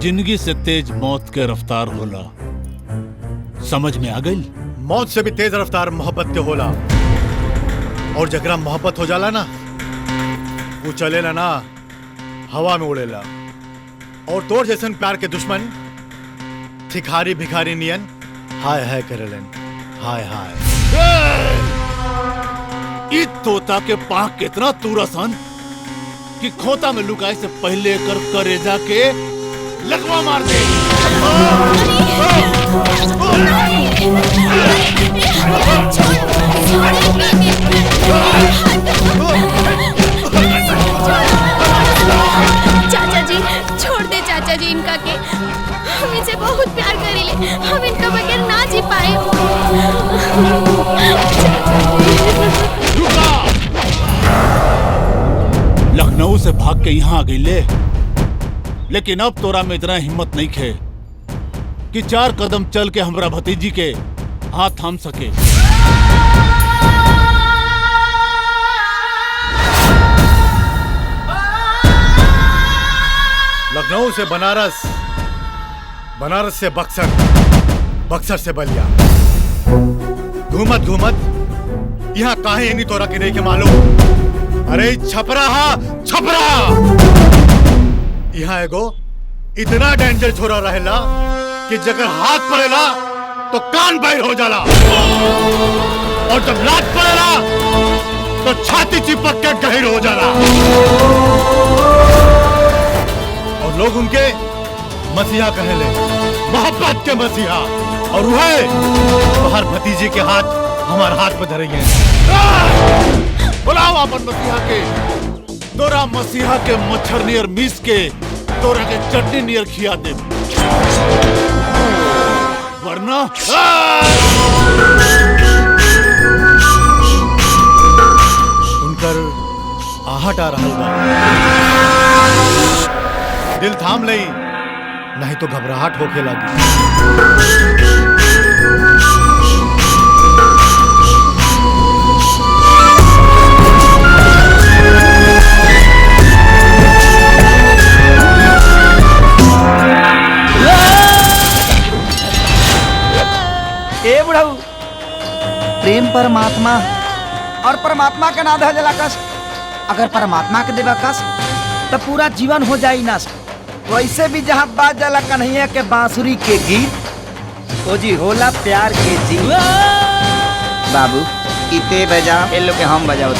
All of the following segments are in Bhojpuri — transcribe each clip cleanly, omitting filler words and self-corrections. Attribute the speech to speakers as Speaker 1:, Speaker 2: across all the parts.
Speaker 1: जिंदगी से तेज मौत के रफ्तार होला। समझ में आ गई?
Speaker 2: मौत से भी तेज रफ्तार मोहब्बत के होला। और जकरा मोहब्बत हो जाला ना, वो चलेला ना, हवा में उड़ेला। और तोर जैसन प्यार के दुश्मन भिखारी भिखारी नियन हाय हाय करेलन, हाय हाय।
Speaker 1: ई तोता के पांख कितना तुरसन कि खोता में लुकाए से पहले कर करेजा के लकवा मार दे।
Speaker 3: चाचा जी छोड़ दे, चाचा जी इनका के हम इनसे बहुत प्यार करेले, हम इनका बगैर ना जी पाए।
Speaker 1: लखनऊ से भाग के यहाँ आ गई ले, लेकिन अब तोरा में इतना हिम्मत नहीं खे कि 4 कदम चल के हमरा भतीजी के हाथ थाम सके।
Speaker 2: लखनऊ से बनारस, बनारस से बक्सर, बक्सर से बलिया, घूमत घूमत यहाँ काहे नहीं तोरा के नहीं के मालूम। अरे छपरा हा छपरा, यहाँ एगो इतना डेंजर छोरा रहेला कि जगर हाथ पड़ेला तो कान बाहर हो जाला, और जब लात पड़ेला तो छाती चिपक के गहिर हो जाला। और लोग उनके मसीहा कहेले, मोहब्बत के मसीहा। और वह बाहर भतीजे के हाथ हमारे हाथ में धरे हैं।
Speaker 1: बुलाओ अपन मसीहा के। तोरा मसीहा के मच्छर नियर मीस के तोरा के चटनी नियर खिया दे, वरना
Speaker 2: उनकर आहट आ रहा बा। दिल थाम लई, नहीं तो घबराहट होके लगी।
Speaker 4: ए बुढ़ऊ, प्रेम परमात्मा और परमात्मा के ना धजला कस। अगर परमात्मा के देवा कस तो पूरा जीवन हो जाई नस। वैसे भी जहाँ बात जाला कन्हैया के बांसुरी के गीत, ओ जी होला प्यार के जी। बाबू इते बजा, ए लोग के हम बजाओ।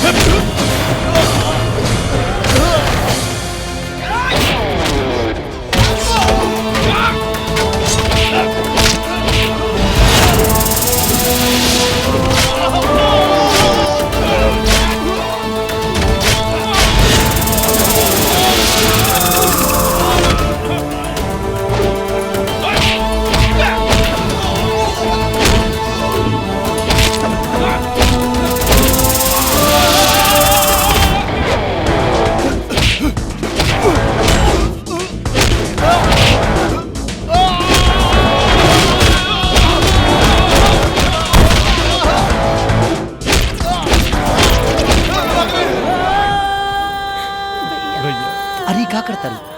Speaker 4: अरे क्या करता रे?